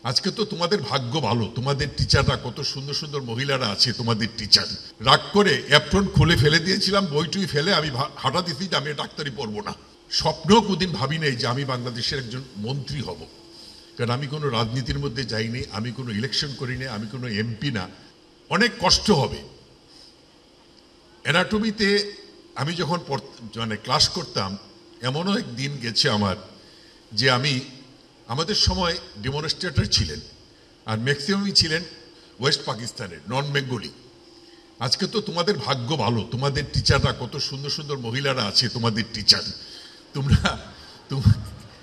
আজকে তো তোমাদের ভাগ্য ভালো, তোমাদের টিচাররা কত সুন্দর সুন্দর মহিলারা আছে, তোমাদের টিচার। রাগ করে অ্যাপ্রন খুলে ফেলে দিয়েছিলাম, বইটুই ফেলে আমি হাঁটা দিতেই যে আমি ডাক্তারি পড়বো না। স্বপ্নেও কোনদিন ভাবি নাই যে আমি বাংলাদেশের একজন মন্ত্রী হব, কারণ আমি কোনো রাজনীতির মধ্যে যাইনি, আমি কোনো ইলেকশন করিনি, আমি কোনো এমপি না। অনেক কষ্ট হবে। অ্যানাটমিতে আমি যখন ক্লাস করতাম, এমনও এক দিন গেছে আমার যে আমাদের সময় ডেমনস্ট্রেটর ছিলেন, আর ম্যাক্সিমামই ছিলেন ওয়েস্ট পাকিস্তানের, নন বেঙ্গলি। আজকে তো তোমাদের ভাগ্য ভালো, তোমাদের টিচাররা কত সুন্দর সুন্দর মহিলারা আছে, তোমাদের টিচার।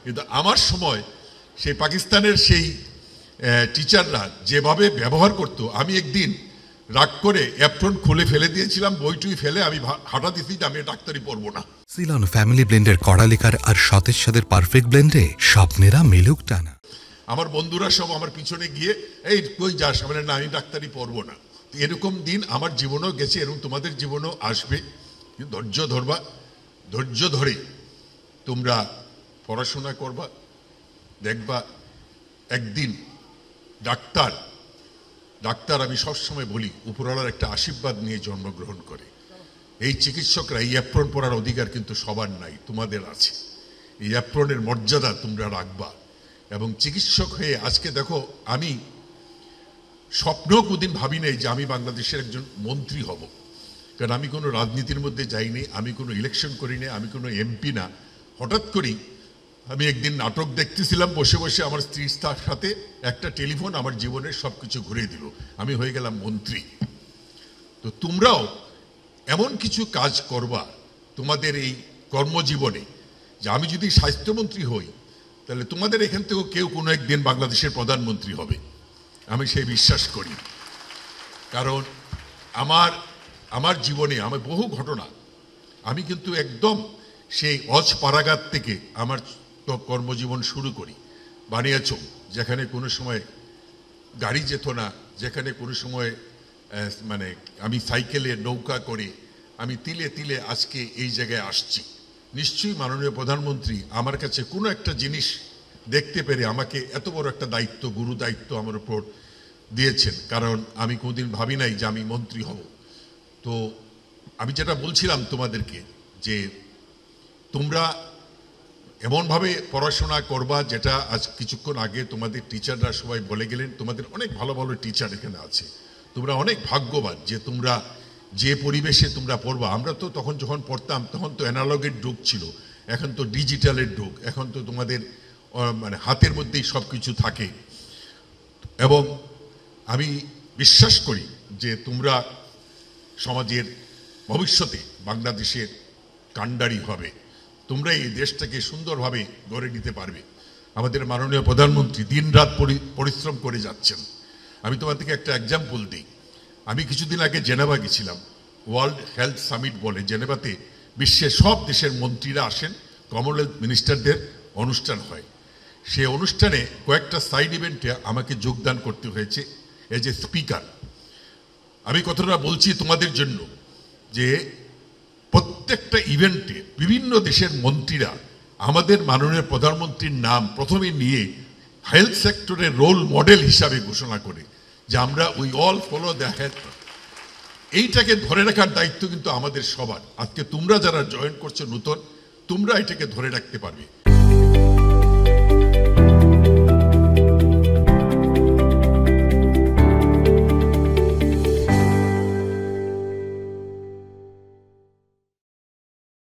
কিন্তু আমার সময় সেই পাকিস্তানের সেই টিচাররা যেভাবে ব্যবহার করতো, আমি একদিন রাগ করে অ্যাপ্রন খুলে ফেলে দিয়েছিলাম, বইটুই ফেলে আমি হাঁটা দিতেই যে আমি ডাক্তারি পড়বো না। সিলন ফ্যামিলি ব্লেন্ডের কড়ালিকার আর সতেজ সাদের পারফেক্ট ব্লেন্ডে স্বপ্নেরা মিলুক টানা। আমার বন্ধুরা সব আমার পিছনে গিয়ে, এই কই যাস, আমি না, আমি ডাক্তারি পড়বো না। এরকম দিন আমার জীবনেও গেছে, এরকম তোমাদের জীবনেও আসবে। ধৈর্য ধরবা, ধৈর্য ধরে তোমরা পড়াশোনা করবা, দেখবা একদিন ডাক্তার আমি সবসময় বলি উপরওয়ালার একটা আশীর্বাদ নিয়ে জন্মগ্রহণ করে। এই চিকিৎসকরা এই অ্যাপ্রন পরার অধিকার কিন্তু সবার নাই, তোমাদের আছে। এই অ্যাপ্রনের মর্যাদা তোমরা রাখবা। এবং চিকিৎসক হয়ে আজকে দেখো, আমি স্বপ্নেও কোনদিন ভাবি নাই যে আমি বাংলাদেশের একজন মন্ত্রী হব, কারণ আমি কোনো রাজনীতির মধ্যে যাইনি, আমি কোনো ইলেকশন করিনি, আমি কোনো এমপি না। হঠাৎ করেই আমি একদিন নাটক দেখতেছিলাম, বসে বসে আমার স্ত্রীর সাথে একটা টেলিফোন আমার জীবনের সবকিছু ঘুরিয়ে দিল, আমি হয়ে গেলাম মন্ত্রী। তো তোমরাও এমন কিছু কাজ করবা তোমাদের এই কর্মজীবনে, যে আমি যদি স্বাস্থ্যমন্ত্রী হই, তাহলে তোমাদের এখান থেকেও কেউ কোনো একদিন বাংলাদেশের প্রধানমন্ত্রী হবে, আমি সেই বিশ্বাস করি। কারণ আমার জীবনে আমার বহু ঘটনা, আমি কিন্তু একদম সেই অজপাড়াগাত থেকে আমার কর্মজীবন শুরু করি। বানিয়াচং, যেখানে কোনো সময় গাড়ি যেত না, যেখানে কোনো সময় আমি সাইকেলে নৌকা করে আমি তিলে তিলে আজকে এই জায়গায় আসছি। নিশ্চয়ই মাননীয় প্রধানমন্ত্রী আমার কাছে কোনো একটা জিনিস দেখতে পেরে আমাকে এত বড় একটা দায়িত্ব, গুরু দায়িত্ব আমার উপর দিয়েছেন, কারণ আমি কোনোদিন ভাবি নাই যে আমি মন্ত্রী হব। তো আমি যেটা বলছিলাম তোমাদেরকে, যে তোমরা এমনভাবে পড়াশোনা করবা, যেটা আজ কিছুক্ষণ আগে তোমাদের টিচাররা সবাই বলে গেলেন, তোমাদের অনেক ভালো ভালো টিচার এখানে আছে। তোমরা অনেক ভাগ্যবান যে তোমরা যে পরিবেশে তোমরা পড়বা। আমরা তো তখন যখন পড়তাম, তখন তো অ্যানালগের যুগ ছিল, এখন তো ডিজিটালের যুগ, এখন তো তোমাদের হাতের মধ্যেই সব কিছু থাকে। এবং আমি বিশ্বাস করি যে তোমরা সমাজের ভবিষ্যতে বাংলাদেশের কাণ্ডারি হবে, তোমরা এই দেশটাকে সুন্দরভাবে গড়ে নিতে পারবে। আমাদের মাননীয় প্রধানমন্ত্রী দিনরাত পরিশ্রম করে যাচ্ছেন। আমি তোমাদেরকে একটা এক্সাম্পল দিই। আমি কিছুদিন আগে জেনেভা গেছিলাম, ওয়ার্ল্ড হেলথ সামিট বলে, জেনেভাতে বিশ্বের সব দেশের মন্ত্রীরা আসেন, কমনওয়েলথ মিনিস্টারদের অনুষ্ঠান হয়। সেই অনুষ্ঠানে কয়েকটা সাইড ইভেন্টে আমাকে যোগদান করতে হয়েছে এজ এ স্পিকার। আমি কথাটা বলছি তোমাদের জন্য যে প্রত্যেকটা ইভেন্টে বিভিন্ন দেশের মন্ত্রীরা আমাদের মাননীয় প্রধানমন্ত্রীর নাম প্রথমে নিয়ে হেলথ সেক্টরের রোল মডেল হিসাবে ঘোষণা করে, যে আমরা we all follow the health. এইটাকে ধরে রাখার দায়িত্ব কিন্তু আমাদের সবার। আজকে তোমরা যারা জয়েন করছো নতুন, তোমরা এটাকে ধরে রাখতে পারবে।